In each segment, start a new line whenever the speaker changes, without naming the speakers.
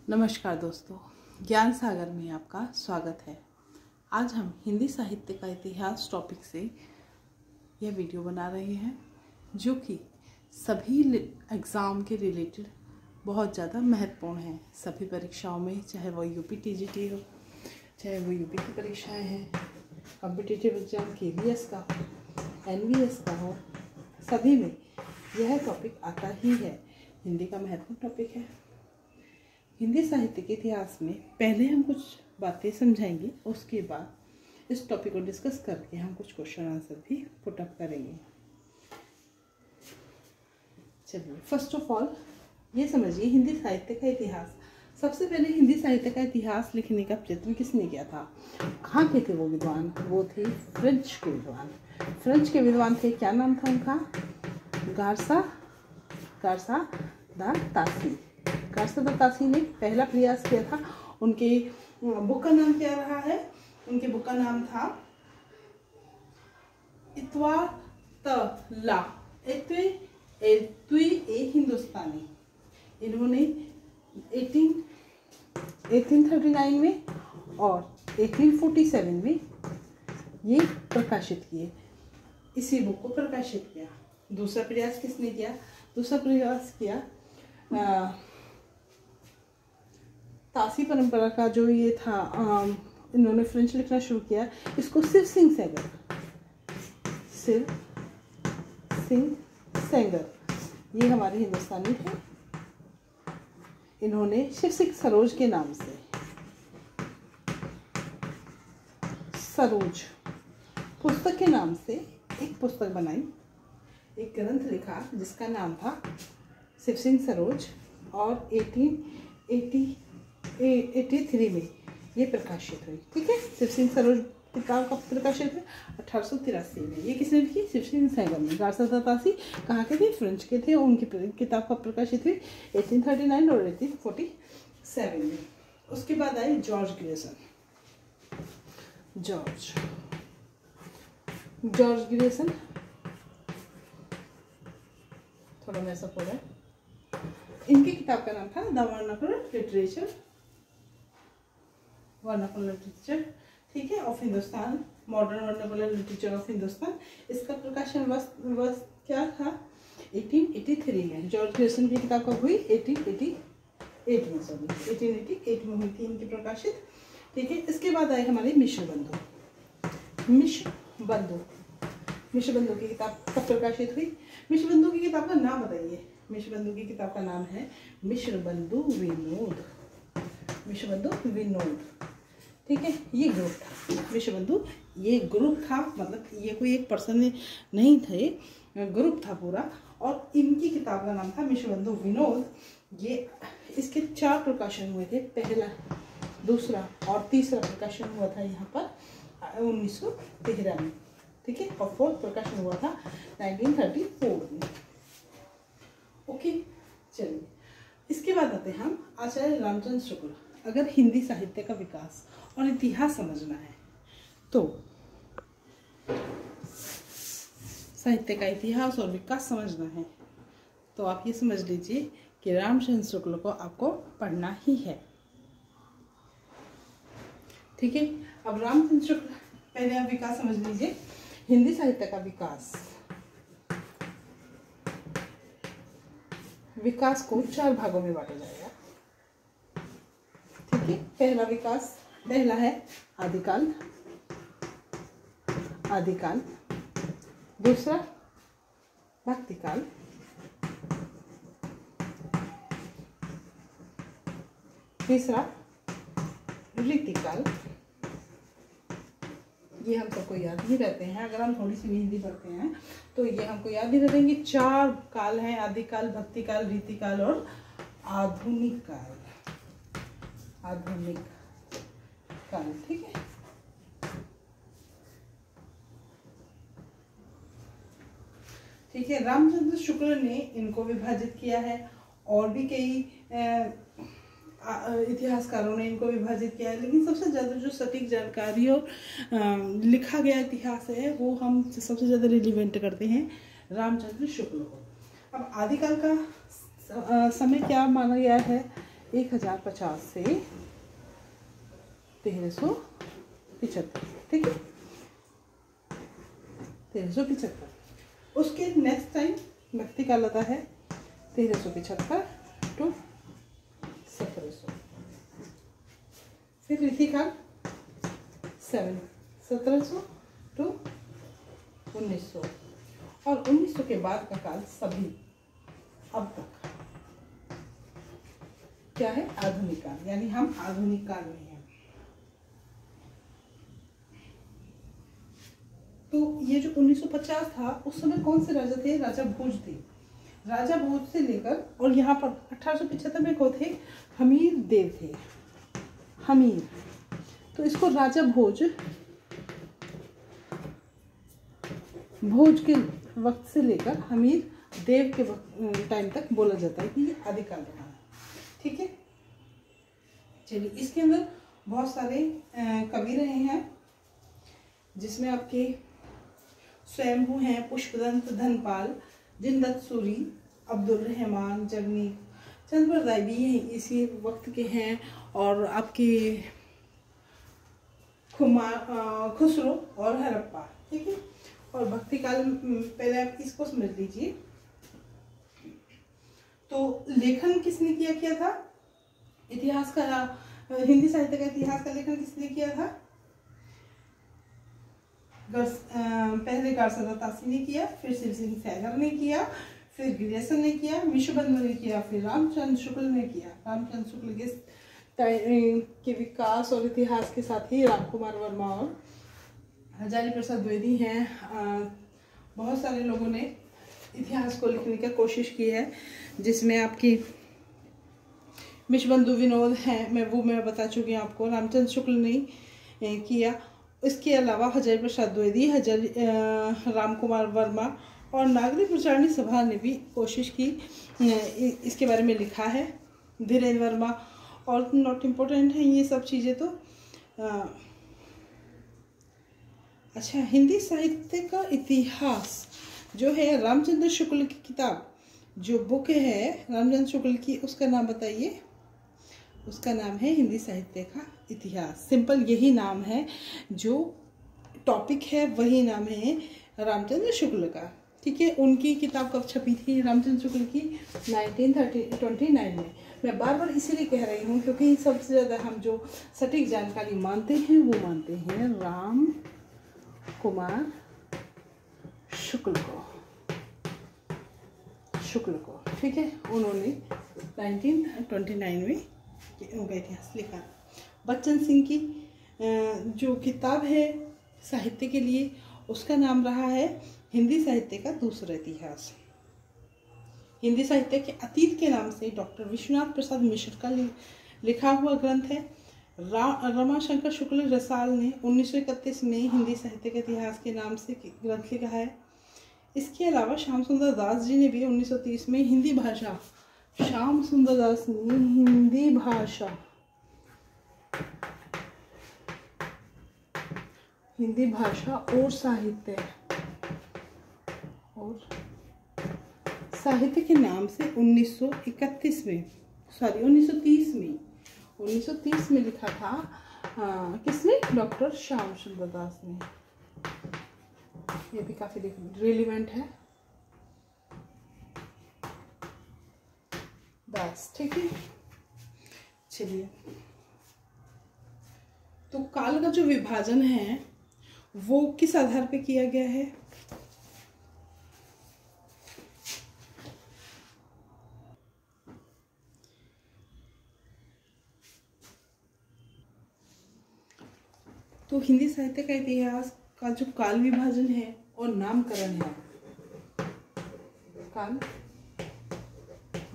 नमस्कार दोस्तों, ज्ञान सागर में आपका स्वागत है। आज हम हिंदी साहित्य का इतिहास टॉपिक से यह वीडियो बना रहे हैं जो कि सभी एग्ज़ाम के रिलेटेड बहुत ज़्यादा महत्वपूर्ण है। सभी परीक्षाओं में, चाहे वो यूपी टीजीटी हो, चाहे वो यूपी की परीक्षाएं हैं, कॉम्पिटिटिव एग्जाम KVS का हो, NVS का हो, सभी में यह टॉपिक आता ही है। हिंदी का महत्वपूर्ण टॉपिक है। हिंदी साहित्य के इतिहास में पहले हम कुछ बातें समझाएंगे, उसके बाद इस टॉपिक को डिस्कस करके हम कुछ क्वेश्चन आंसर भी पुट अप करेंगे। चलिए, फर्स्ट ऑफ ऑल ये समझिए हिंदी साहित्य का इतिहास। सबसे पहले हिंदी साहित्य का इतिहास लिखने का प्रयत्न किसने किया था? कहाँ के थे वो विद्वान? वो थे फ्रेंच के विद्वान। फ्रेंच के विद्वान थे, क्या नाम था उनका? गार्सा दा तासी ने पहला प्रयास किया था। उनके बुक का नाम क्या रहा है? उनके बुक का नाम था इत्वातला हिंदुस्तानी। इन्होंने 1839 में और 1847 में ये प्रकाशित किए, इसी बुक को प्रकाशित किया। दूसरा प्रयास किसने किया? दूसरा प्रयास किया तासी परंपरा का जो ये था, इन्होंने फ्रेंच लिखना शुरू किया। इसको शिव सिंह सेंगर ये हमारे हिंदुस्तानी थे। इन्होंने शिव सिंह सरोज के नाम से सरोज पुस्तक के नाम से एक पुस्तक बनाई, एक ग्रंथ लिखा जिसका नाम था शिव सिंह सरोज, और 1883 में ये प्रकाशित हुई। ठीक है, शिव सिंह सरोज किताब कब प्रकाशित हुई? 1883 में। ये किसने लिखी? शिव सिंह सेंगर ने। गार्सा दा तासी कहाँ के थे? फ्रेंच के थे। उनकी किताब कब प्रकाशित हुई? 1839 और 1847 में। उसके बाद आई जॉर्ज ग्रेसन। जॉर्ज ग्रेसन थोड़ा मैसअप हो रहा है। इनकी किताब का नाम था द वर्नाकुलर लिटरेचर, ठीक है, of Hindustan, modern vernacular literature of Hindustan. इसका प्रकाशन वर्ष क्या था? 1883 में। जॉर्ज ग्रेसन की किताब कब हुई? 1888 में हुई थी इनकी प्रकाशित। ठीक है, इसके बाद आए हमारे मिश्र बंधु की किताब कब प्रकाशित हुई? मिश्र बंधु की किताब का नाम बताइए। मिश्र बंधु की किताब का नाम है मिश्र बंधु विनोद। ठीक है, ये ग्रुप था मिश्र बंधु। ये ग्रुप था, मतलब ये कोई एक पर्सन नहीं थे, ग्रुप था पूरा। और इनकी किताब का नाम था मिश्र बंधु विनोद। ये इसके 4 प्रकाशन हुए थे, पहला, दूसरा और तीसरा प्रकाशन हुआ था यहाँ पर 1913 में। ठीक है, और 4th प्रकाशन हुआ था 1934 में। ओके, चलिए, इसके बाद आते हैं हम आचार्य रामचंद्र शुक्ल। अगर हिंदी साहित्य का विकास और इतिहास समझना है, तो साहित्य का इतिहास और विकास समझना है, तो आप ये समझ लीजिए कि रामचंद्र शुक्ल को आपको पढ़ना ही है। ठीक है, अब रामचंद्र शुक्ल, पहले आप विकास समझ लीजिए। हिंदी साहित्य का विकास को 4 भागों में बांटा जाएगा। ठीक है, पहला है आदिकाल, दूसरा भक्तिकाल, तीसरा रीतिकाल। ये हम सबको याद ही रहते हैं, अगर हम थोड़ी सी भी हिंदी पढ़ते हैं तो ये हमको याद ही रहेंगे। 4 काल हैं, आदिकाल, भक्तिकाल, रीतिकाल और आधुनिक काल। ठीक है, ठीक है। रामचंद्र शुक्ल ने इनको विभाजित किया है, और भी कई इतिहासकारों ने इनको विभाजित किया है, लेकिन सबसे ज़्यादा जो सटीक जानकारी और लिखा गया इतिहास है वो हम सबसे ज़्यादा रिलीवेंट करते हैं रामचंद्र शुक्ल को। अब आदिकाल का समय क्या माना गया है? 1050 से 1375, ठीक है, 1375। उसके नेक्स्ट टाइम भक्ति काल आता है 1375 टू 1700। फिर रीति काल 1700 टू 1900, और 1900 के बाद का काल सभी अब तक क्या है, आधुनिक काल, यानी हम आधुनिक काल में हैं। तो ये जो 1950 था, उस समय कौन से राजा थे, राजा भोज थे। राजा भोज से लेकर, और यहाँ पर 1875 में कौन थे, हमीर देव थे, हमीर। तो इसको राजा भोज के वक्त से लेकर हमीर देव के टाइम तक बोला जाता है कि ये आदिकाल रहा है, ठीक है। चलिए, इसके अंदर बहुत सारे कवि रहे हैं, जिसमें आपके स्वयंभू हैं, पुष्पदंत, धनपाल, जिनदत्त सूरी, अब्दुल रहमान, जगनी, चंद्रप्रदाय भी इसी वक्त के हैं, और आपके खुसरो और हड़प्पा, ठीक है। और भक्ति काल, पहले आप इसको समझ लीजिए। तो लेखन किसने किया था, इतिहास का, हिंदी साहित्य का इतिहास का लेखन किसने किया था, पहले गार्सरा तासी ने किया, फिर शिव सिंह सैगर ने किया, फिर गिरियसन ने किया, विश्वबंधु ने किया, फिर रामचंद्र शुक्ल ने किया। रामचंद्र शुक्ल के विकास और इतिहास के साथ ही रामकुमार वर्मा और हजारी प्रसाद द्विवेदी हैं। बहुत सारे लोगों ने इतिहास को लिखने की कोशिश की है, जिसमें आपकी विश्वबंधु विनोद हैं, मैं बता चुकी हूँ आपको, रामचंद्र शुक्ल ने किया। इसके अलावा हजारी प्रसाद द्विवेदी, रामकुमार वर्मा और नागरिक प्रचारणी सभा ने भी कोशिश की, इसके बारे में लिखा है, धीरेन्द्र वर्मा, और नॉट इम्पोर्टेंट है ये सब चीज़ें। तो अच्छा, हिंदी साहित्य का इतिहास जो है, रामचंद्र शुक्ल की किताब, जो बुक है रामचंद्र शुक्ल की, उसका नाम बताइए। उसका नाम है हिंदी साहित्य का इतिहास। सिंपल यही नाम है, जो टॉपिक है वही नाम है रामचंद्र शुक्ल का, ठीक है। उनकी किताब कब छपी थी, रामचंद्र शुक्ल की 1929 में। मैं बार बार इसीलिए कह रही हूँ क्योंकि सबसे ज़्यादा हम जो सटीक जानकारी मानते हैं वो मानते हैं राम कुमार शुक्ल को, ठीक है। उन्होंने 1929 में उनका इतिहास लिखा। बच्चन सिंह की जो किताब है साहित्य के लिए, उसका नाम रहा है हिंदी साहित्य का दूसरा इतिहास। हिंदी साहित्य के अतीत के नाम से डॉक्टर विश्वनाथ प्रसाद मिश्र का लिखा हुआ ग्रंथ है। रमाशंकर शुक्ल रसाल ने 1931 में हिंदी साहित्य के इतिहास के नाम से ग्रंथ लिखा है। इसके अलावा श्याम सुंदर दास जी ने भी 1930 में हिंदी भाषा, श्याम सुंदर दास ने हिंदी भाषा और साहित्य के नाम से 1930 में लिखा था। किसने, डॉक्टर श्याम सुंदर दास ने। ये भी काफी रिलेवेंट है, दास, ठीक है। चलिए, तो काल का जो विभाजन है वो किस आधार पे किया गया है, तो हिंदी साहित्य का इतिहास का जो काल विभाजन है और नामकरण है, काल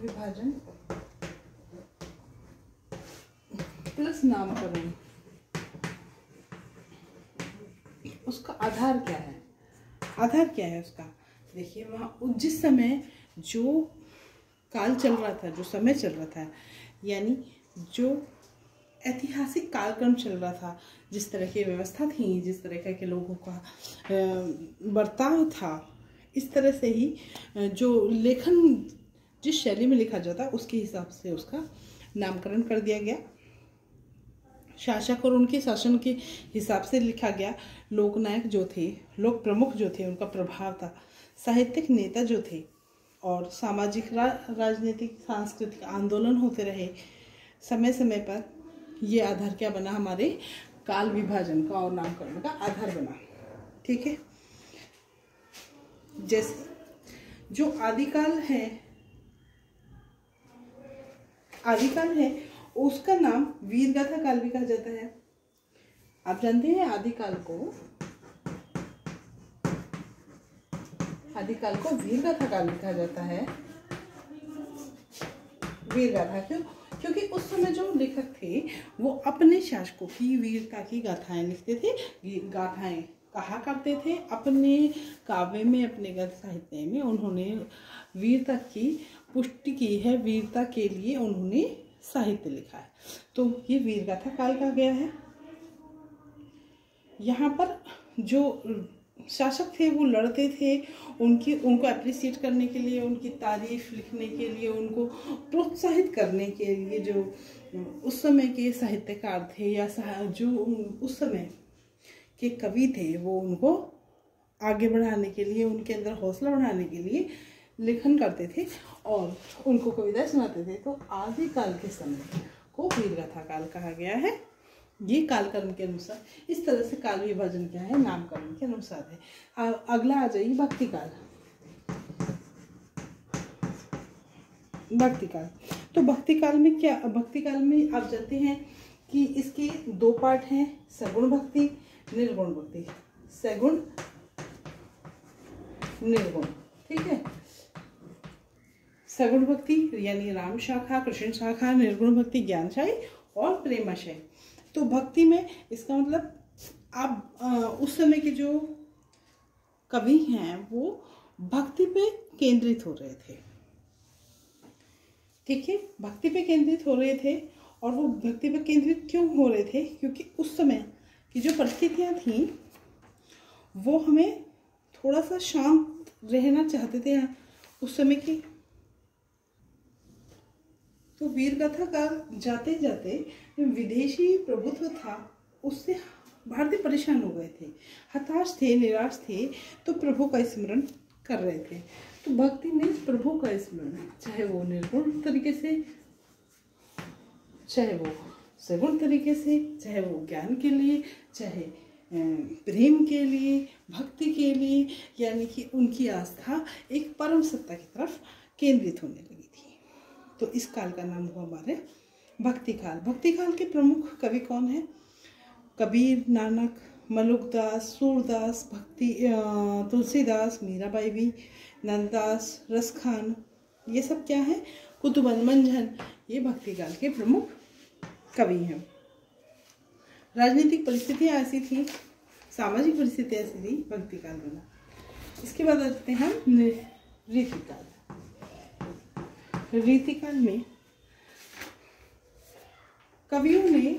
विभाजन प्लस नामकरण, उसका आधार क्या है, उसका देखिए, वहाँ जिस समय जो काल चल रहा था, जो समय चल रहा था, यानी जो ऐतिहासिक कालक्रम चल रहा था, जिस तरह की व्यवस्था थी, जिस तरह के लोगों का बर्ताव था, इस तरह से ही जो लेखन जिस शैली में लिखा जाता उसके हिसाब से उसका नामकरण कर दिया गया। शासक और उनके शासन के हिसाब से लिखा गया। लोकनायक जो थे, लोक प्रमुख जो थे, उनका प्रभाव था। साहित्यिक नेता जो थे और सामाजिक राजनीतिक सांस्कृतिक आंदोलन होते रहे। समय समय पर ये आधार क्या बना, हमारे काल विभाजन का और नामकरण का आधार बना। ठीक है, जैसे जो आदिकाल है उसका नाम वीरगाथा काल भी कहा जाता है। आप जानते हैं आदिकाल को वीरगाथा काल भी कहा जाता है। वीरगाथा क्यों? क्योंकि उस समय जो लेखक थे वो अपने शासकों की वीरता की गाथाएं लिखते थे, गाथाएं कहा करते थे। अपने काव्य में, अपने गद्य साहित्य में उन्होंने वीरता की पुष्टि की है, वीरता के लिए उन्होंने साहित्य लिखा है। तो ये वीरगाथा काल कहा गया है। यहाँ पर जो शासक थे वो लड़ते थे, उनको अप्रिशिएट करने के लिए, उनकी तारीफ लिखने के लिए, उनको प्रोत्साहित करने के लिए जो उस समय के साहित्यकार थे या जो उस समय के कवि थे, वो उनको आगे बढ़ाने के लिए, उनके अंदर हौसला बढ़ाने के लिए लेखन करते थे और उनको कविताएं सुनाते थे। तो आदिकाल के समय को वीरगाथा काल कहा गया है। ये कालक्रम के अनुसार, इस तरह से काल विभाजन क्या है, नामकरण के अनुसार है। अगला आ जाइए भक्ति काल। तो भक्ति काल में क्या, भक्ति काल में आप जानते हैं कि इसके दो पार्ट हैं, सगुण भक्ति, निर्गुण भक्ति। सगुण, निर्गुण, ठीक है। सगुण भक्ति यानी राम शाखा, कृष्ण शाखा, निर्गुण भक्ति ज्ञानशाही और प्रेमाशय। तो भक्ति में इसका मतलब आप उस समय के जो कवि हैं वो भक्ति पे केंद्रित हो रहे थे। ठीक है, भक्ति पे केंद्रित हो रहे थे। और वो भक्ति पे केंद्रित क्यों हो रहे थे? क्योंकि उस समय की जो परिस्थितियाँ थीं वो हमें थोड़ा सा शांत रहना चाहते थे उस समय की। तो वीरगाथा काल जाते जाते विदेशी प्रभुत्व था, उससे भारतीय परेशान हो गए थे, हताश थे, निराश थे। तो प्रभु का स्मरण कर रहे थे। तो भक्ति में प्रभु का स्मरण, चाहे वो निर्गुण तरीके से, चाहे वो सगुण तरीके से, चाहे वो ज्ञान के लिए, चाहे प्रेम के लिए, भक्ति के लिए, यानी कि उनकी आस्था एक परम सत्ता की तरफ केंद्रित होने लगी थी। तो इस काल का नाम हुआ हमारे भक्ति काल। भक्ति काल के प्रमुख कवि कौन है? कबीर, नानक, मलुकदास, सूरदास, तुलसीदास, मीराबाई भी, नंददास, रसखान, ये सब क्या है? कुतुबन, मंझन, ये भक्ति काल के प्रमुख कवि हैं। राजनीतिक परिस्थितियाँ ऐसी थी, सामाजिक परिस्थितियाँ ऐसी थी, भक्ति काल बना। इसके बाद आते हैं हम रीतिकाल। रीतिकाल में कवियों ने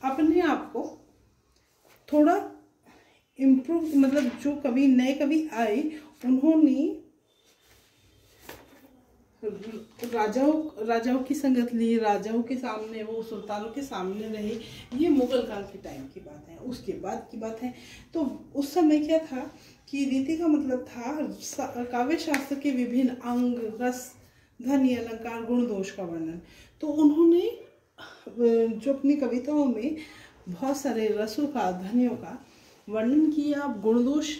अपने आप को थोड़ा इम्प्रूव, मतलब जो कवि नए कवि आए उन्होंने राजाओं की संगत ली, राजाओं के सामने, वो सुल्तानों के सामने रहे। ये मुगल काल के टाइम की बात है, उसके बाद की बात है। तो उस समय क्या था कि रीति का मतलब था काव्य शास्त्र के विभिन्न अंग, रस, ध्वनि, अलंकार, गुण, दोष का वर्णन। तो उन्होंने जो अपनी कविताओं में बहुत सारे रसों का, ध्वनियों का वर्णन किया, गुण दोष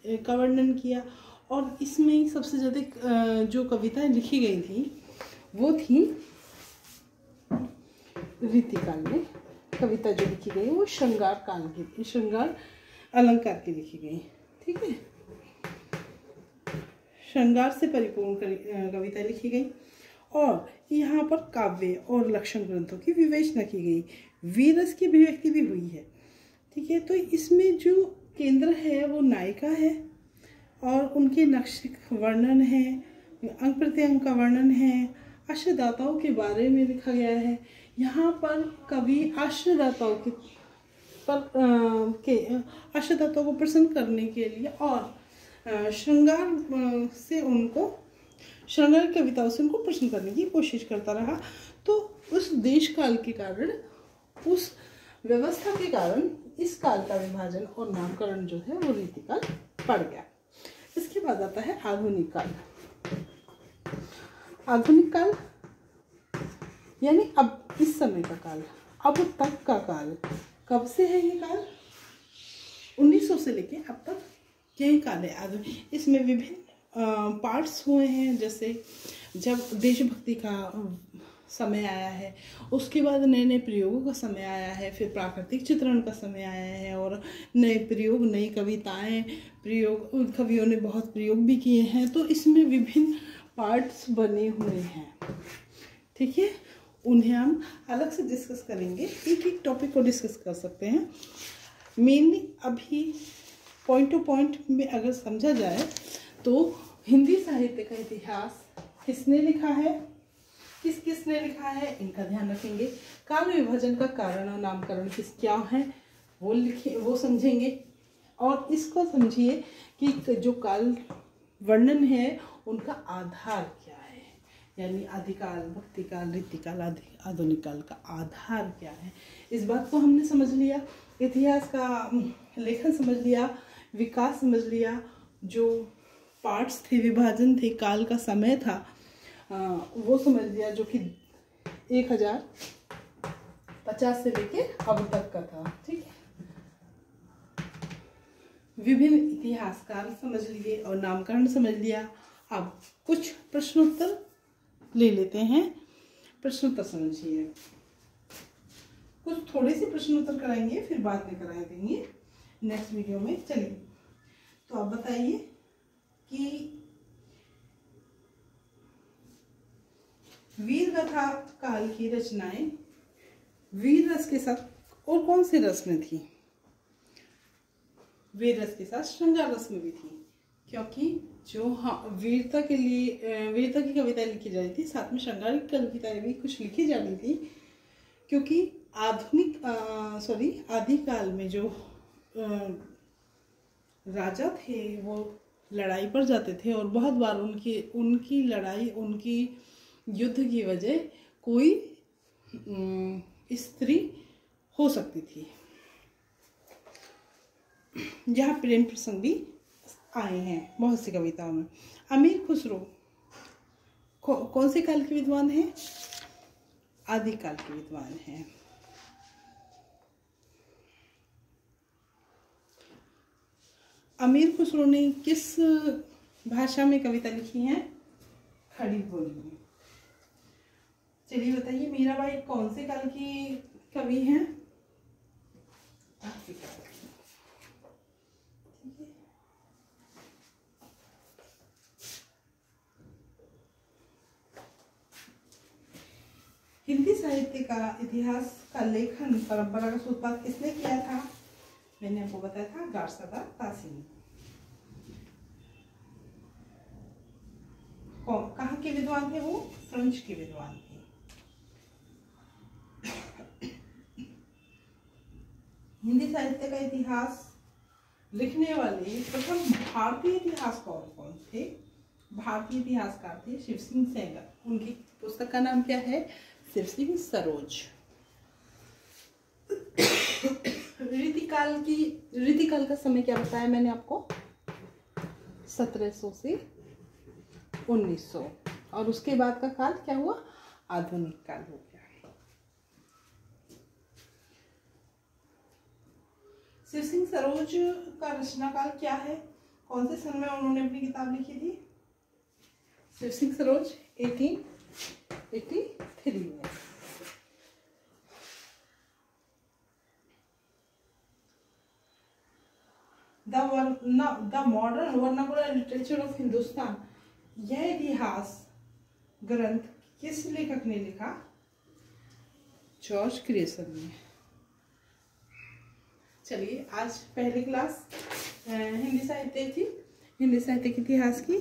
का वर्णन किया। और इसमें सबसे ज़्यादा जो कविताएं लिखी गई थी वो थी रीतिकाल में। कविता जो लिखी गई वो श्रृंगार काल की, श्रृंगार अलंकार की लिखी गई। ठीक है, श्रृंगार से परिपूर्ण कविता लिखी गई और यहाँ पर काव्य और लक्षण ग्रंथों की विवेचना की गई, वीरस की अभिव्यक्ति भी हुई है। ठीक है, तो इसमें जो केंद्र है वो नायिका है और उनके नक्शे वर्णन है, अंग प्रत्यंग का वर्णन है, आश्रयदाताओं के बारे में लिखा गया है। यहाँ पर कवि आश्रयदाताओं को प्रसन्न करने के लिए और श्रृंगार कविताओं से उनको प्रश्न करने की कोशिश करता रहा। तो उस देश काल के कारण, उस व्यवस्था के कारण इस काल का विभाजन और नामकरण जो है वो रीतिकाल पड़ गया। इसके बाद आता है आधुनिक काल। आधुनिक काल यानी अब इस समय का काल, अब तक का काल। कब से है ये काल? 1900 से लेके अब तक यही काल है आधुनिक। इसमें विभिन्न पार्ट्स हुए हैं, जैसे जब देशभक्ति का समय आया है, उसके बाद नए नए प्रयोगों का समय आया है, फिर प्राकृतिक चित्रण का समय आया है और नए प्रयोग, नई कविताएं, प्रयोग, उन कवियों ने बहुत प्रयोग भी किए हैं। तो इसमें विभिन्न पार्ट्स बने हुए हैं, ठीक है। उन्हें हम अलग से डिस्कस करेंगे, एक एक टॉपिक को डिस्कस कर सकते हैं। मेनली अभी पॉइंट टू पॉइंट में अगर समझा जाए तो हिंदी साहित्य का इतिहास किसने लिखा है, किसने लिखा है, इनका ध्यान रखेंगे। काल विभाजन का कारण और नामकरण क्या है वो समझेंगे। और इसको समझिए कि जो काल वर्णन है उनका आधार क्या है, यानी आदिकाल, भक्तिकाल, रीतिकाल, आधुनिक काल का आधार क्या है। इस बात को हमने समझ लिया, इतिहास का लेखन समझ लिया, विकास समझ लिया, जो पार्ट्स थे, विभाजन थे, काल का समय था वो समझ लिया, जो कि 1050 से लेके अब तक का था, ठीक है। विभिन्न इतिहासकार समझ लिए और नामकरण समझ लिया। अब कुछ प्रश्नोत्तर ले लेते हैं। प्रश्नोत्तर समझिए, कुछ थोड़े से प्रश्नोत्तर कराएंगे, फिर बाद में करा देंगे नेक्स्ट वीडियो में। चलिए, तो आप बताइए कि वीर गाथा काल की रचनाएं वीर रस के साथ और कौन से रस में थी? वीर रस के साथ श्रृंगार रस में भी थी, क्योंकि जो वीरता के लिए वीरता की कविताएं लिखी जा रही थी, साथ में श्रृंगारिक कविताएं भी कुछ लिखी जा रही थी। क्योंकि आदिकाल में जो राजा थे वो लड़ाई पर जाते थे और बहुत बार उनकी लड़ाई, उनकी युद्ध की वजह कोई स्त्री हो सकती थी। यहाँ प्रेम प्रसंग भी आए हैं बहुत सी कविताओं में। अमीर खुसरो कौन से काल के विद्वान हैं? आदिकाल के विद्वान हैं। अमीर खुसरो ने किस भाषा में कविता लिखी है? खड़ी बोली में। चलिए बताइए, मीराबाई कौन से काल की कवि हैं? हिंदी साहित्य का इतिहास का लेखन परंपरा का सूत्रपात किसने किया था? मैंने आपको बताया था, गारसदा तासीन। कहाँ के विद्वान थे वो? फ्रेंच के विद्वान थे। हिंदी साहित्य का इतिहास लिखने वाले प्रथम भारतीय इतिहासकार कौन थे? भारतीय इतिहासकार थे शिव सिंह सेंगर। उनकी पुस्तक का नाम क्या है? शिव सिंह सरोज। रीतिकाल का समय क्या बताया मैंने आपको? 1700 से 1900। और उसके बाद का काल क्या हुआ? आधुनिक काल हो गया। शिव सिंह सरोज का रचना काल क्या है? कौन से सन में उन्होंने अपनी किताब लिखी थी? शिव सिंह सरोज 1883 में। The modern vernacular literature of Hindustan, यह इतिहास ग्रंथ किस लेखक ने लिखा? जॉर्ज ग्रेसन ने। चलिए, आज पहली क्लास हिंदी साहित्य थी, हिंदी साहित्य के इतिहास की।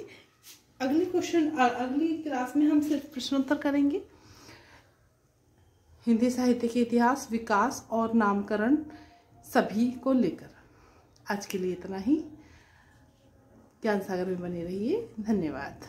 अगली क्लास में हम सिर्फ प्रश्नोत्तर करेंगे। हिंदी साहित्य के इतिहास, विकास और नामकरण सभी को लेकर। आज के लिए इतना ही। ज्ञान सागर में बने रहिए। धन्यवाद।